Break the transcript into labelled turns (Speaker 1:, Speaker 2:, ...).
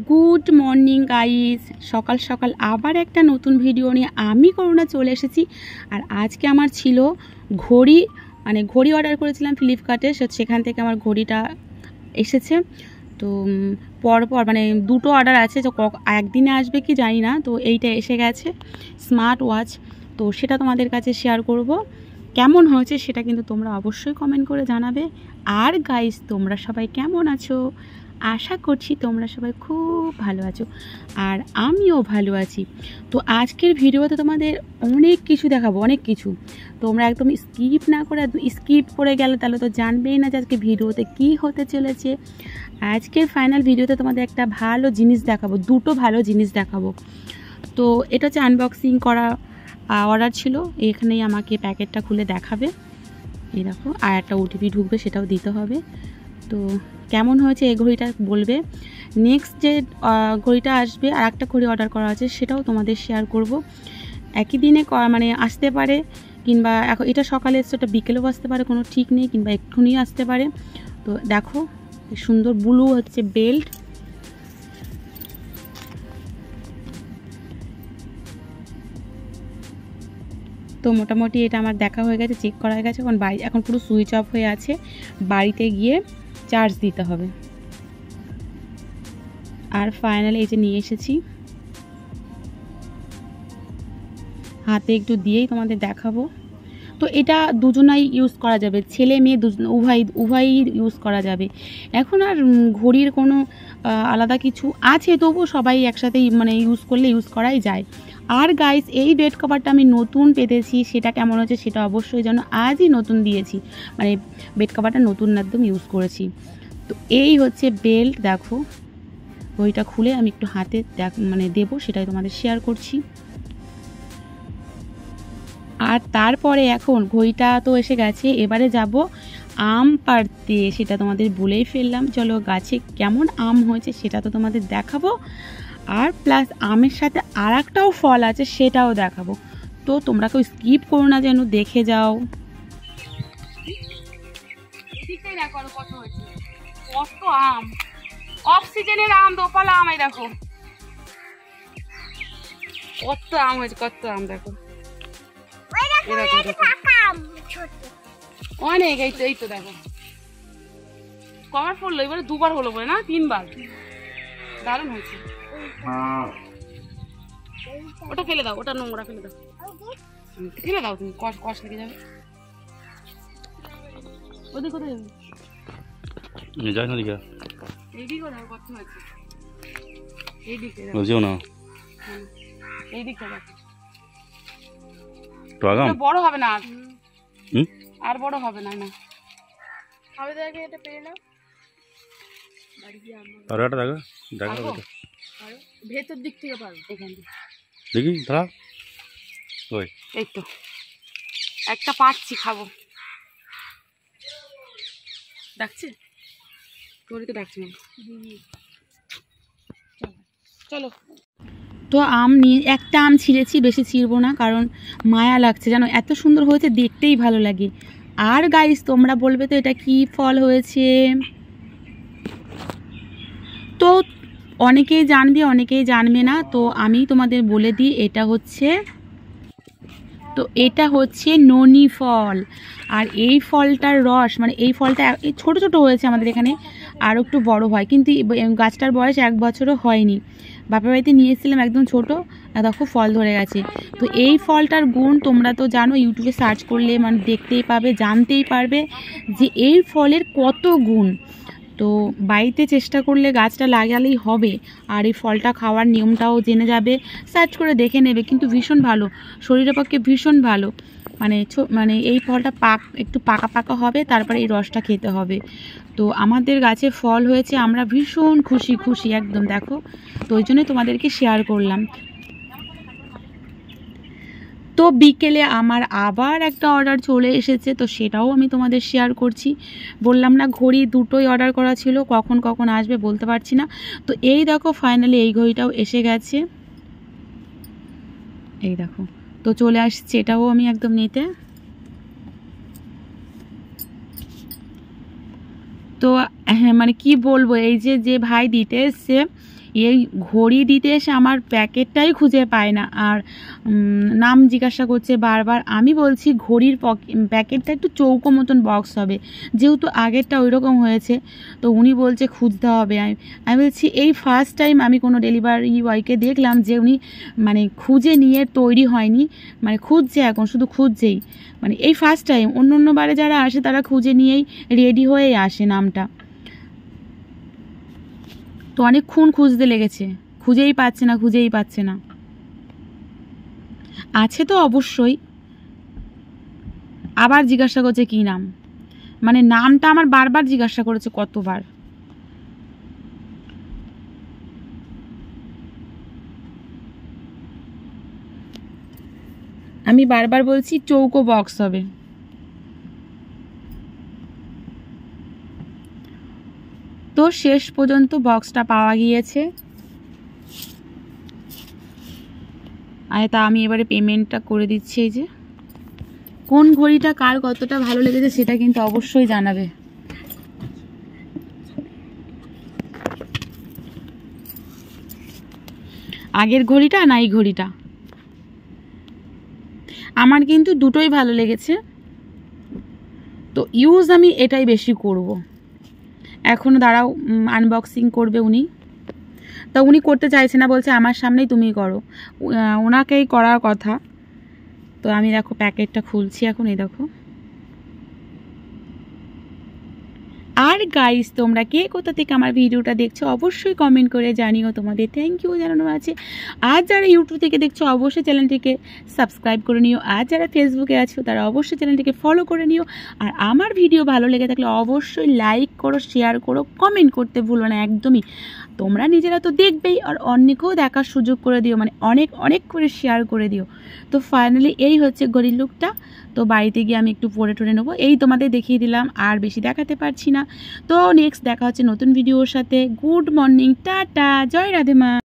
Speaker 1: Good morning guys, সকাল সকাল আবার একটা নতুন ভিডিও নিয়ে আমি করুণা চলে এসেছি। আর আজকে আমার ছিল ঘড়ি, মানে ঘড়ি অর্ডার করেছিলাম ফ্লিপকার্টে, সেখান থেকে আমার ঘড়িটা এসেছে। তো পরপর মানে দুটো অর্ডার আছে, তো একদিনে আসবে কি জানি না। তো এইটা এসে গেছে স্মার্ট ওয়াচ, তো সেটা তোমাদের কাছে শেয়ার করব। কেমন হয়েছে সেটা কিন্তু তোমরা অবশ্যই কমেন্ট করে জানাবে। আর গাইস, তোমরা সবাই কেমন আছো? আশা করছি তোমরা সবাই খুব ভালো আছো, আর আমিও ভালো আছি। তো আজকের ভিডিওতে তোমাদের অনেক কিছু দেখাবো, অনেক কিছু। তোমরা একদম স্কিপ না করে, স্কিপ করে গেলে তাহলে তো জানবেই না যে আজকে ভিডিওতে কি হতে চলেছে। আজকের ফাইনাল ভিডিওতে তোমাদের একটা ভালো জিনিস দেখাবো, দুটো ভালো জিনিস দেখাবো। তো এটা হচ্ছে আনবক্সিং করা অর্ডার ছিল, এখানেই আমাকে প্যাকেটটা খুলে দেখাবে। এই দেখো, আর একটা ওটিপি ঢুকবে, সেটাও দিতে হবে। তো কেমন হয়েছে এই ঘড়িটা বলবে। নেক্সট যে ঘড়িটা আসবে, আর একটা ঘড়ি অর্ডার করা আছে, সেটাও তোমাদের শেয়ার করব। একই দিনে মানে আসতে পারে, কিংবা এখন এটা সকালে এসছে, ওটা বিকেলেও আসতে পারে, কোনো ঠিক নেই, কিংবা এক্ষুনি আসতে পারে। তো দেখো সুন্দর ব্লু হচ্ছে বেল্ট। তো মোটামুটি এটা আমার দেখা হয়ে গেছে, চেক করা হয়ে গেছে। এখন পুরো সুইচ অফ হয়ে আছে, বাড়িতে গিয়ে চার্জ দিতে হবে। আর ফাইনালি এই যে নিয়ে এসেছি, হাতে একটু দিয়েই তোমাদের দেখাবো। তো এটা দুজনাই ইউজ করা যাবে, ছেলে মেয়ে উভয়ই ইউজ করা যাবে। এখন আর ঘড়ির কোনো আলাদা কিছু আছে, তবু সবাই একসাথেই মানে ইউজ করলে ইউজ করাই যায়। আর গাইস, এই বেড কভারটা আমি নতুন পেতেছি, সেটা কেমন হচ্ছে সেটা অবশ্যই জানো। আজই নতুন দিয়েছি, মানে বেড কভারটা নতুন একদম ইউজ করেছি। তো এই হচ্ছে বেল্ট, দেখো ঘড়িটা খুলে আমি একটু হাতে মানে দেবো, সেটাই তোমাদের শেয়ার করছি। আর তারপরে এখন ঘড়িটা তো এসে গেছে, এবারে যাব আম পাড়তে, সেটা তোমাদের বলেই ফেললাম। চলো, গাছে কেমন আম হয়েছে সেটা তো তোমাদের দেখাবো, আর প্লাস আমের সাথে আর একটাও ফল আছে, সেটাও দেখাবো। তো তোমরা কেউ স্কিপ করো না, যেন দেখে যাও। কত আম, অফ সিজনের আম, দোপালা আম, এই দেখো কত আম হয়েছে, কত আম দেখো অনেক। এই তো দেখো কবার পড়লো, এবারে দুবার হলো বলে না, তিনবার। দারুণ হয়েছে। ওটা ফেলে দাও, ওটা নোংরা ফেলে দাও, ফেলে দাও, তুমি কষ লেগে যাবে। ওদিক কোথায় যাবে,
Speaker 2: যাই না দিকে,
Speaker 1: এইদিকে দেখো কত হয়েছে, এইদিকে
Speaker 2: না,
Speaker 1: এইদিকটা দেখো। বড় হবে না আর বড় হবে না, না হবে। দেখে এটা পেয়ে নাও,
Speaker 2: আর এটা দেখো দেখো
Speaker 1: ভেতর দিক থেকে পারো, এখান থেকে
Speaker 2: দেখি ধরা। ওই
Speaker 1: এই তো একটা পাচ্ছি, খাবো। ডাকছে তোরই তো, ডাকছি না, চলো। তো আম নিয়ে একটা আম ছিঁড়েছি, বেশি ছিঁড়বো না, কারণ মায়া লাগছে জানো, এত সুন্দর হয়েছে, দেখতেই ভালো লাগে। আর গাইস, তোমরা বলবে তো এটা কি ফল হয়েছে। তো অনেকেই জানবে, অনেকেই জানবে না, তো আমি তোমাদের বলে দিই। এটা হচ্ছে ননি ফল। আর এই ফলটার রস, মানে এই ফলটা ছোট ছোট হয়েছে আমাদের এখানে, আর একটু বড় হয়, কিন্তু গাছটার বয়স 1 বছরও হয়নি। বাপের বাড়িতে নিয়ে এসেছিলাম একদম ছোট, দেখো ফল ধরে গেছে। তো এই ফলটার গুণ তোমরা তো জানো, ইউটিউবে সার্চ করলে মানে দেখতেই পাবে, জানতেই পারবে যে এই ফলের কত গুণ। তো বাড়িতে চেষ্টা করলে গাছটা লাগালেই হবে, আর এই ফলটা খাওয়ার নিয়মটাও জেনে যাবে, সার্চ করে দেখে নেবে। কিন্তু ভীষণ ভালো, শরীরের পক্ষে ভীষণ ভালো। মানে এই ফলটা একটু পাকা পাকা হবে, তারপরে এই রসটা খেতে হবে। তো আমাদের গাছে ফল হয়েছে, আমরা ভীষণ খুশি একদম, দেখো। তো ওই জন্য তোমাদেরকে শেয়ার করলাম। তো বিকেলে আমার আবার একটা অর্ডার চলে এসেছে, তো সেটাও আমি তোমাদের শেয়ার করছি। বললাম না, ঘড়ি দুটোই অর্ডার করা ছিল, কখন আসবে বলতে পারছি না। তো এই দেখো ফাইনালি এই ঘড়িটাও এসে গেছে, এই দেখো। তো চলে আসছে এটাও আমি একদম নিতে। তো হ্যাঁ, মানে কি বলবো, এই যে ভাই দিতে এসছে, এই ঘড়ি দিতে এসে আমার প্যাকেটটাই খুঁজে পায় না, আর নাম জিজ্ঞাসা করছে বারবার। আমি বলছি ঘড়ির প্যাকেটটা একটু চৌকো মতন বক্স হবে, যেহেতু আগেরটা ওই রকম হয়েছে। তো উনি বলছে খুঁজতে হবে। আমি বলছি এই ফার্স্ট টাইম আমি কোনো ডেলিভারি বয়কে দেখলাম যে উনি মানে খুঁজে নিয়ে তৈরি হয়নি, মানে খুঁজছে, এখন শুধু খুঁজছেই, মানে এই ফার্স্ট টাইম। অন্য বারে যারা আসে তারা খুঁজে নিয়েই রেডি হয়েই আসে নামটা। তো অনেকক্ষণ খুঁজতে লেগেছে, খুঁজেই পাচ্ছে না। আছে তো অবশ্যই, আবার জিজ্ঞাসা করছে কি নাম, মানে নামটা আমার বারবার জিজ্ঞাসা করেছে কতবার। আমি বারবার বলছি চৌকো বক্স হবে। তো শেষ পর্যন্ত বক্সটা পাওয়া গিয়েছে। আর তা আমি এবারে পেমেন্টটা করে দিচ্ছি। এই যে কোন ঘড়িটা কার কতটা ভালো লেগেছে সেটা কিন্তু অবশ্যই জানাবে। আগের ঘড়িটা না এই ঘড়িটা? আমার কিন্তু দুটোই ভালো লেগেছে, তো ইউজ আমি এটাই বেশি করব। এখনও দাঁড়াও, আনবক্সিং করবে উনি, তা উনি করতে চাইছে না, বলছে আমার সামনেই তুমি করো, ওনাকেই করার কথা। তো আমি দেখো প্যাকেটটা খুলছি এখন, এই দেখো। আর গাইস, তোমরা কে কোথা থেকে আমার ভিডিওটা দেখছো অবশ্যই কমেন্ট করে জানিও, তোমাদের থ্যাংক ইউ জানানো আছে। আর যারা ইউটিউব থেকে দেখছো অবশ্যই চ্যানেলটিকে সাবস্ক্রাইব করে নিও, আর যারা ফেসবুকে আছো তারা অবশ্যই চ্যানেলটিকে ফলো করে নিও। আর আমার ভিডিও ভালো লেগে থাকলে অবশ্যই লাইক করো, শেয়ার করো, কমেন্ট করতে ভুলো না একদমই। তোমরা নিজেরা তো দেখবেই, আর অন্যকেও দেখার সুযোগ করে দিও, মানে অনেক অনেক করে শেয়ার করে দিও। তো ফাইনালি এই হচ্ছে ঘড়ির লুকটা। তো বাড়িতে গিয়ে আমি একটু পরে টরে নেবো, এই তোমাদের দেখিয়ে দিলাম, আর বেশি দেখাতে পারছি না। তো নেক্সট দেখা হচ্ছে নতুন ভিডিওর সাথে। গুড মর্নিং, টাটা, জয় রাধে মা।